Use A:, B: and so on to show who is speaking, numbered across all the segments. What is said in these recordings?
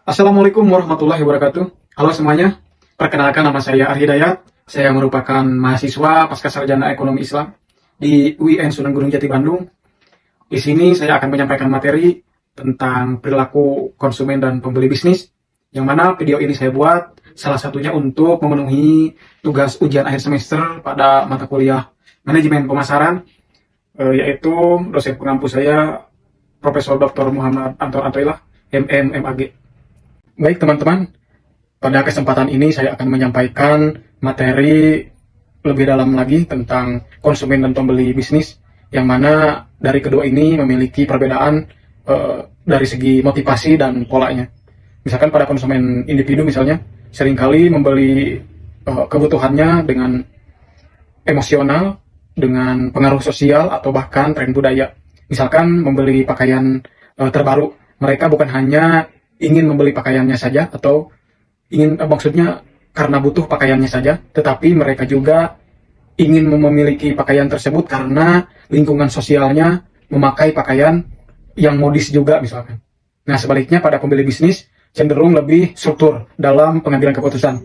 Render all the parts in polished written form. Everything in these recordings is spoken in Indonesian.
A: Assalamualaikum warahmatullahi wabarakatuh. Halo semuanya, perkenalkan nama saya Arhi Dayat. Saya merupakan mahasiswa pasca sarjana ekonomi Islam di UIN Sunan Gunung Jati Bandung. Di sini saya akan menyampaikan materi tentang perilaku konsumen dan pembeli bisnis, yang mana video ini saya buat salah satunya untuk memenuhi tugas ujian akhir semester pada mata kuliah manajemen pemasaran, yaitu dosen pengampu saya Profesor Dr. Muhammad Anton Antoilah, MM, MAG. Baik teman-teman, pada kesempatan ini saya akan menyampaikan materi lebih dalam lagi tentang konsumen dan pembeli bisnis, yang mana dari kedua ini memiliki perbedaan dari segi motivasi dan polanya. Misalkan pada konsumen individu misalnya, seringkali membeli kebutuhannya dengan emosional, dengan pengaruh sosial, atau bahkan tren budaya. Misalkan membeli pakaian terbaru, mereka bukan hanya ingin membeli pakaiannya saja atau maksudnya karena butuh pakaiannya saja, tetapi mereka juga ingin memiliki pakaian tersebut karena lingkungan sosialnya memakai pakaian yang modis juga misalkan. Nah sebaliknya pada pembeli bisnis cenderung lebih struktur dalam pengambilan keputusan.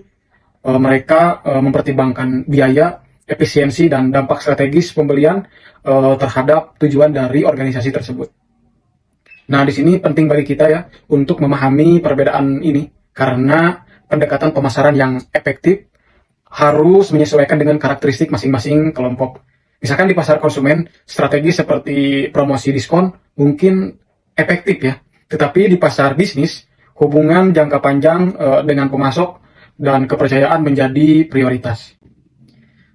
A: Mereka mempertimbangkan biaya, efisiensi, dan dampak strategis pembelian terhadap tujuan dari organisasi tersebut. Nah, di sini penting bagi kita ya untuk memahami perbedaan ini, karena pendekatan pemasaran yang efektif harus menyesuaikan dengan karakteristik masing-masing kelompok. Misalkan di pasar konsumen, strategi seperti promosi diskon mungkin efektif ya, tetapi di pasar bisnis, hubungan jangka panjang dengan pemasok dan kepercayaan menjadi prioritas.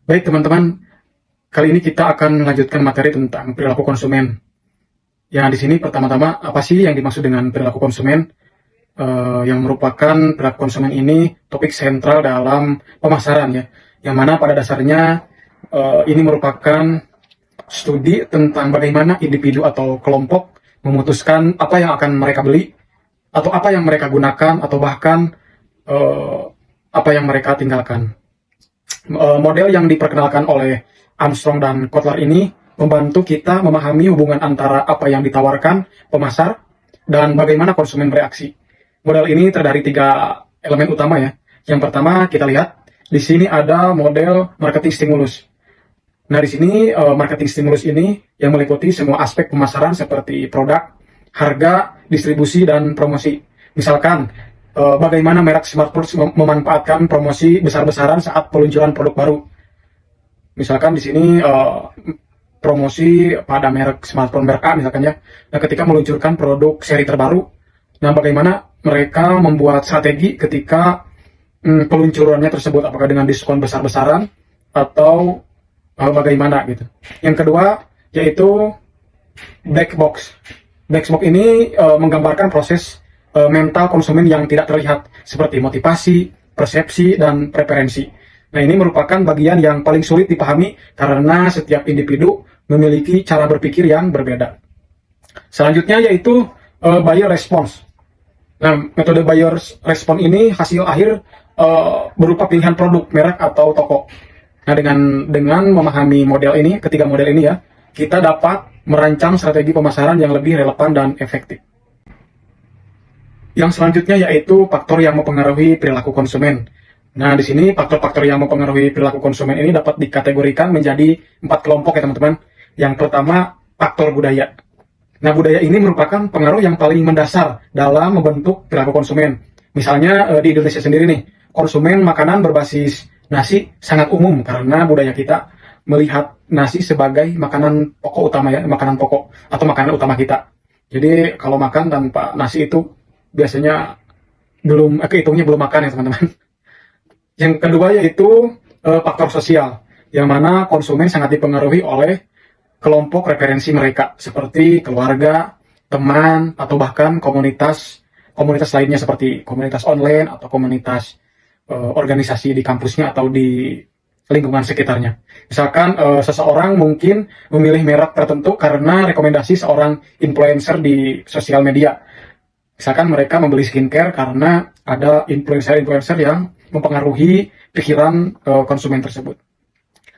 A: Baik teman-teman, kali ini kita akan melanjutkan materi tentang perilaku konsumen. Ya, di sini pertama-tama apa sih yang dimaksud dengan perilaku konsumen? Yang merupakan perilaku konsumen ini topik sentral dalam pemasaran ya, yang mana pada dasarnya ini merupakan studi tentang bagaimana individu atau kelompok memutuskan apa yang akan mereka beli, atau apa yang mereka gunakan, atau bahkan apa yang mereka tinggalkan. Model yang diperkenalkan oleh Armstrong dan Kotler ini membantu kita memahami hubungan antara apa yang ditawarkan pemasar dan bagaimana konsumen bereaksi. Model ini terdiri 3 elemen utama ya. Yang pertama kita lihat di sini ada model marketing stimulus. Nah di sini marketing stimulus ini yang meliputi semua aspek pemasaran seperti produk, harga, distribusi, dan promosi. Misalkan bagaimana merek smartphone memanfaatkan promosi besar-besaran saat peluncuran produk baru. Misalkan di sini promosi pada merek smartphone merek A misalkan ya. Nah, ketika meluncurkan produk seri terbaru, nah bagaimana mereka membuat strategi ketika peluncurannya tersebut, apakah dengan diskon besar-besaran atau bagaimana gitu. Yang kedua yaitu black box. Black box ini menggambarkan proses mental konsumen yang tidak terlihat seperti motivasi, persepsi, dan preferensi. Nah, ini merupakan bagian yang paling sulit dipahami karena setiap individu memiliki cara berpikir yang berbeda. Selanjutnya yaitu buyer response. Nah, metode buyer response ini hasil akhir berupa pilihan produk, merek, atau toko. Nah, dengan memahami model ini, ketiga model ini ya, kita dapat merancang strategi pemasaran yang lebih relevan dan efektif. Yang selanjutnya yaitu faktor yang mempengaruhi perilaku konsumen. Nah, di sini faktor-faktor yang mempengaruhi perilaku konsumen ini dapat dikategorikan menjadi 4 kelompok ya teman-teman. Yang pertama, faktor budaya. Nah, budaya ini merupakan pengaruh yang paling mendasar dalam membentuk perilaku konsumen. Misalnya di Indonesia sendiri nih, konsumen makanan berbasis nasi sangat umum karena budaya kita melihat nasi sebagai makanan pokok utama ya, makanan pokok atau makanan utama kita. Jadi kalau makan tanpa nasi itu biasanya kehitungnya belum makan ya teman-teman. Yang kedua yaitu faktor sosial, yang mana konsumen sangat dipengaruhi oleh kelompok referensi mereka seperti keluarga, teman, atau bahkan komunitas lainnya seperti komunitas online atau komunitas organisasi di kampusnya atau di lingkungan sekitarnya. Misalkan seseorang mungkin memilih merek tertentu karena rekomendasi seorang influencer di sosial media. Misalkan mereka membeli skincare karena ada influencer yang mempengaruhi pikiran konsumen tersebut.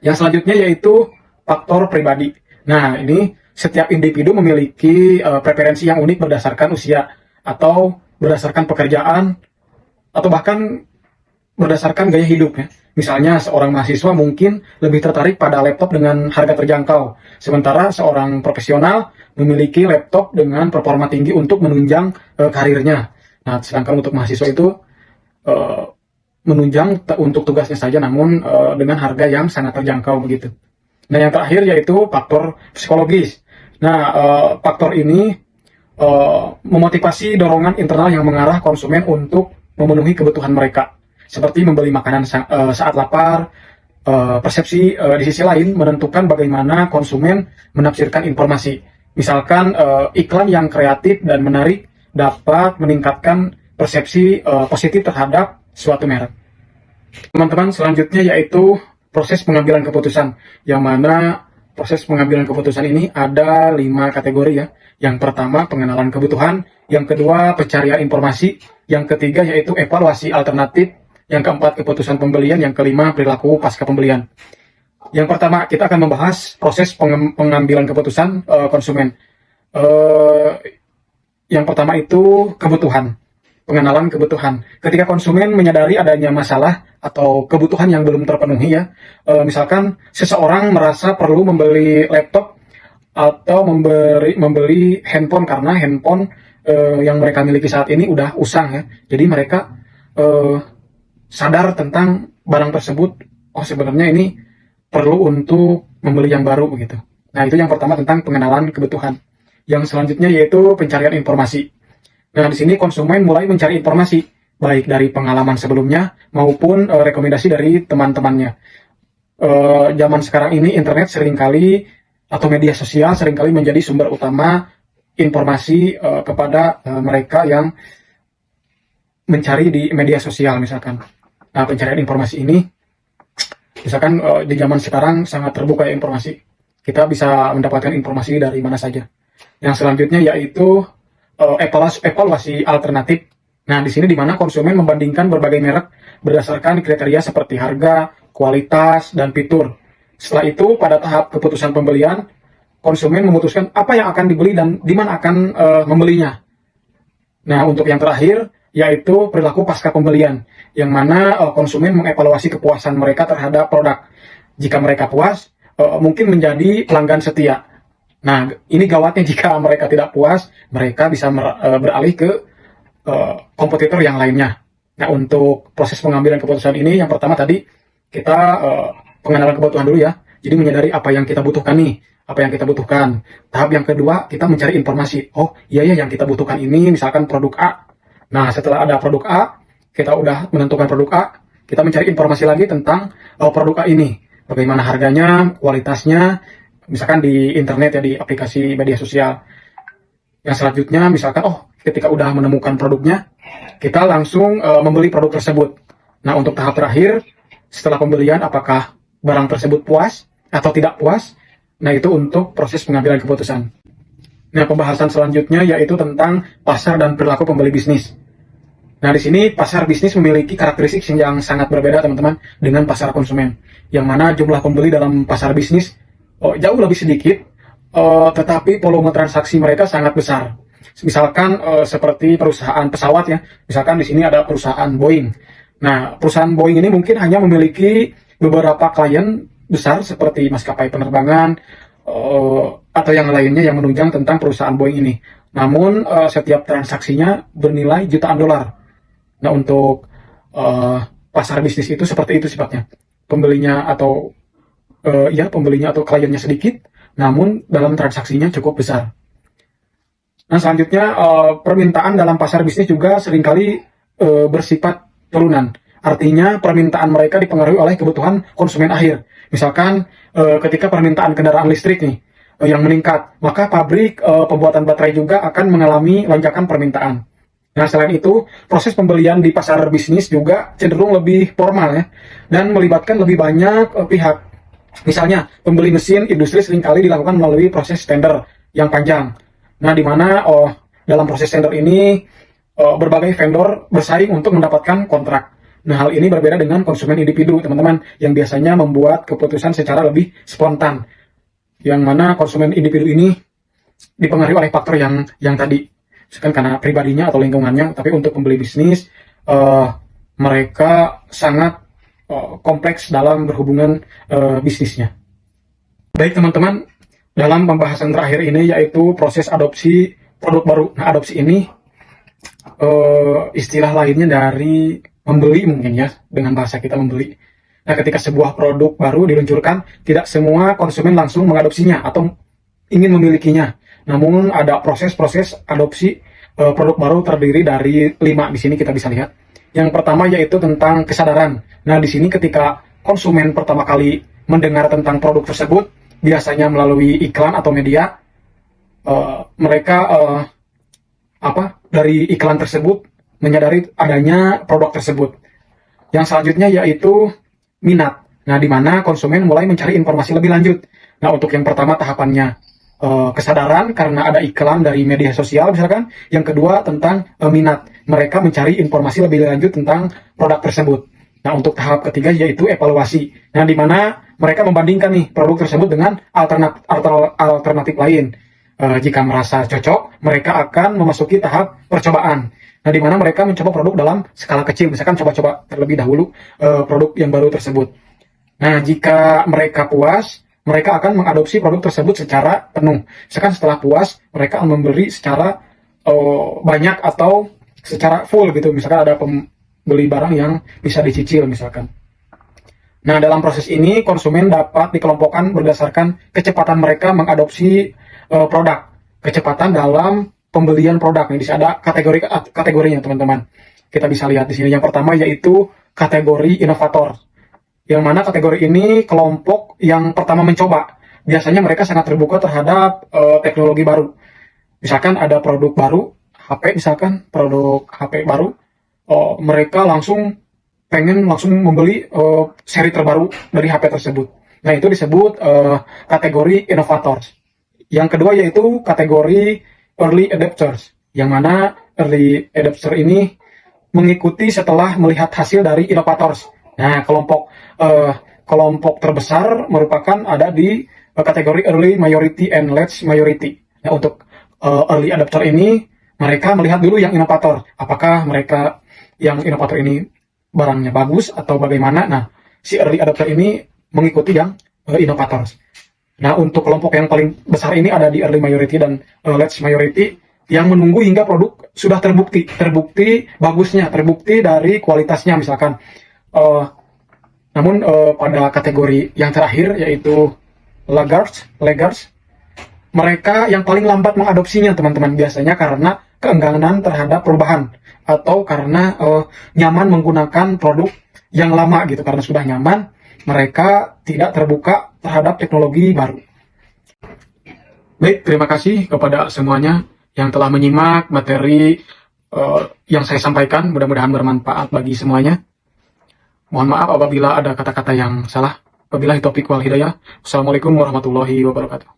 A: Yang selanjutnya yaitu faktor pribadi. Nah, ini setiap individu memiliki preferensi yang unik berdasarkan usia atau berdasarkan pekerjaan atau bahkan berdasarkan gaya hidup ya. Misalnya seorang mahasiswa mungkin lebih tertarik pada laptop dengan harga terjangkau, sementara seorang profesional memiliki laptop dengan performa tinggi untuk menunjang karirnya. Nah, sedangkan untuk mahasiswa itu eh, menunjang untuk tugasnya saja, namun dengan harga yang sangat terjangkau begitu. Nah, yang terakhir yaitu faktor psikologis. Nah, faktor ini memotivasi dorongan internal yang mengarah konsumen untuk memenuhi kebutuhan mereka, seperti membeli makanan saat lapar. Persepsi di sisi lain menentukan bagaimana konsumen menafsirkan informasi. Misalkan iklan yang kreatif dan menarik dapat meningkatkan persepsi positif terhadap suatu merek. Teman-teman, selanjutnya yaitu proses pengambilan keputusan, yang mana proses pengambilan keputusan ini ada 5 kategori ya. Yang pertama, pengenalan kebutuhan. Yang kedua, pencarian informasi. Yang ketiga, yaitu evaluasi alternatif. Yang keempat, keputusan pembelian. Yang kelima, perilaku pasca pembelian. Yang pertama, kita akan membahas proses pengambilan keputusan konsumen. Yang pertama itu kebutuhan. Pengenalan kebutuhan. Ketika konsumen menyadari adanya masalah atau kebutuhan yang belum terpenuhi ya, misalkan seseorang merasa perlu membeli laptop atau membeli handphone karena handphone yang mereka miliki saat ini udah usang ya. Jadi mereka sadar tentang barang tersebut. Oh, sebenarnya ini perlu untuk membeli yang baru begitu. Nah, itu yang pertama tentang pengenalan kebutuhan. Yang selanjutnya yaitu pencarian informasi. Nah, di sini konsumen mulai mencari informasi baik dari pengalaman sebelumnya maupun rekomendasi dari teman-temannya. Zaman sekarang ini internet seringkali atau media sosial seringkali menjadi sumber utama informasi kepada mereka yang mencari di media sosial misalkan. Nah, pencarian informasi ini misalkan di zaman sekarang sangat terbuka ya informasi. Kita bisa mendapatkan informasi dari mana saja. Yang selanjutnya yaitu evaluasi alternatif. Nah, di sini di mana konsumen membandingkan berbagai merek berdasarkan kriteria seperti harga, kualitas, dan fitur. Setelah itu, pada tahap keputusan pembelian, konsumen memutuskan apa yang akan dibeli dan di mana akan membelinya. Nah, untuk yang terakhir, yaitu perilaku pasca pembelian, yang mana konsumen mengevaluasi kepuasan mereka terhadap produk. Jika mereka puas, mungkin menjadi pelanggan setia. Nah, ini gawatnya jika mereka tidak puas, mereka bisa beralih ke kompetitor yang lainnya. Nah, untuk proses pengambilan keputusan ini, yang pertama tadi kita pengenalan kebutuhan dulu ya. Jadi menyadari apa yang kita butuhkan nih, apa yang kita butuhkan. Tahap yang kedua, kita mencari informasi. Oh, iya ya yang kita butuhkan ini misalkan produk A. Nah, setelah ada produk A, kita udah menentukan produk A, kita mencari informasi lagi tentang produk A ini. Bagaimana harganya, kualitasnya, misalkan di internet ya, di aplikasi media sosial. Yang selanjutnya, misalkan, ketika udah menemukan produknya, kita langsung membeli produk tersebut. Nah, untuk tahap terakhir, setelah pembelian, apakah barang tersebut puas atau tidak puas? Nah, itu untuk proses pengambilan keputusan. Nah, pembahasan selanjutnya yaitu tentang pasar dan perilaku pembeli bisnis. Nah, di sini pasar bisnis memiliki karakteristik yang sangat berbeda, teman-teman, dengan pasar konsumen. Yang mana jumlah pembeli dalam pasar bisnis jauh lebih sedikit, tetapi volume transaksi mereka sangat besar. Misalkan seperti perusahaan pesawat ya, misalkan di sini ada perusahaan Boeing. Nah, perusahaan Boeing ini mungkin hanya memiliki beberapa klien besar seperti maskapai penerbangan atau yang lainnya yang menunjang tentang perusahaan Boeing ini. Namun setiap transaksinya bernilai jutaan dolar. Nah, untuk pasar bisnis itu seperti itu sifatnya. Pembelinya atau kliennya sedikit, namun dalam transaksinya cukup besar. Nah, selanjutnya permintaan dalam pasar bisnis juga seringkali bersifat turunan. Artinya permintaan mereka dipengaruhi oleh kebutuhan konsumen akhir. Misalkan ketika permintaan kendaraan listrik nih yang meningkat, maka pabrik pembuatan baterai juga akan mengalami lonjakan permintaan. Nah, selain itu, proses pembelian di pasar bisnis juga cenderung lebih formal ya, dan melibatkan lebih banyak pihak. Misalnya, pembeli mesin industri seringkali dilakukan melalui proses tender yang panjang. Nah, di mana dalam proses tender ini berbagai vendor bersaing untuk mendapatkan kontrak. Nah, hal ini berbeda dengan konsumen individu, teman-teman, yang biasanya membuat keputusan secara lebih spontan. Yang mana konsumen individu ini dipengaruhi oleh faktor yang tadi. misalkan karena pribadinya atau lingkungannya, tapi untuk pembeli bisnis mereka sangat kompleks dalam berhubungan bisnisnya. Baik teman-teman, dalam pembahasan terakhir ini yaitu proses adopsi produk baru. Nah, adopsi ini istilah lainnya dari membeli mungkin ya, dengan bahasa kita membeli. Nah, ketika sebuah produk baru diluncurkan, tidak semua konsumen langsung mengadopsinya atau ingin memilikinya. Namun ada proses-proses adopsi produk baru terdiri dari 5 di sini kita bisa lihat. Yang pertama yaitu tentang kesadaran. Nah, di sini ketika konsumen pertama kali mendengar tentang produk tersebut, biasanya melalui iklan atau media, mereka dari iklan tersebut menyadari adanya produk tersebut. Yang selanjutnya yaitu minat. Nah, di mana konsumen mulai mencari informasi lebih lanjut. Nah, untuk yang pertama tahapannya kesadaran karena ada iklan dari media sosial misalkan. Yang kedua tentang minat. Mereka mencari informasi lebih lanjut tentang produk tersebut. Nah, untuk tahap ketiga yaitu evaluasi. Nah, di mana mereka membandingkan nih produk tersebut dengan alternatif lain. Jika merasa cocok, mereka akan memasuki tahap percobaan. Nah, di mana mereka mencoba produk dalam skala kecil, misalkan coba-coba terlebih dahulu produk yang baru tersebut. Nah, jika mereka puas, mereka akan mengadopsi produk tersebut secara penuh. Misalkan setelah puas, mereka akan membeli secara banyak atau secara full gitu. Misalkan ada beli barang yang bisa dicicil misalkan. Nah, dalam proses ini konsumen dapat dikelompokkan berdasarkan kecepatan mereka mengadopsi produk. Kecepatan dalam pembelian produk. Ini ada kategorinya teman-teman. Kita bisa lihat di sini. Yang pertama yaitu kategori inovator. Yang mana kategori ini kelompok yang pertama mencoba. Biasanya mereka sangat terbuka terhadap teknologi baru. Misalkan ada produk baru, HP misalkan, produk HP baru, mereka pengen langsung membeli seri terbaru dari HP tersebut. Nah, itu disebut kategori inovators. Yang kedua yaitu kategori early adopters, yang mana early adopter ini mengikuti setelah melihat hasil dari inovators. Nah, kelompok terbesar merupakan ada di kategori early majority and late majority. Nah, untuk early adopter ini mereka melihat dulu yang inovator, apakah mereka yang inovator ini barangnya bagus atau bagaimana. Nah, si early adopter ini mengikuti yang inovator. Nah, untuk kelompok yang paling besar ini ada di early majority dan late majority yang menunggu hingga produk sudah terbukti bagusnya, terbukti dari kualitasnya misalkan. Namun pada kategori yang terakhir yaitu laggards, mereka yang paling lambat mengadopsinya teman-teman, biasanya karena keengganan terhadap perubahan atau karena nyaman menggunakan produk yang lama gitu. Karena sudah nyaman, mereka tidak terbuka terhadap teknologi baru. Baik, terima kasih kepada semuanya yang telah menyimak materi yang saya sampaikan. Mudah-mudahan bermanfaat bagi semuanya. Mohon maaf apabila ada kata-kata yang salah. Wabillahi taufiq wal hidayah. Wassalamualaikum warahmatullahi wabarakatuh.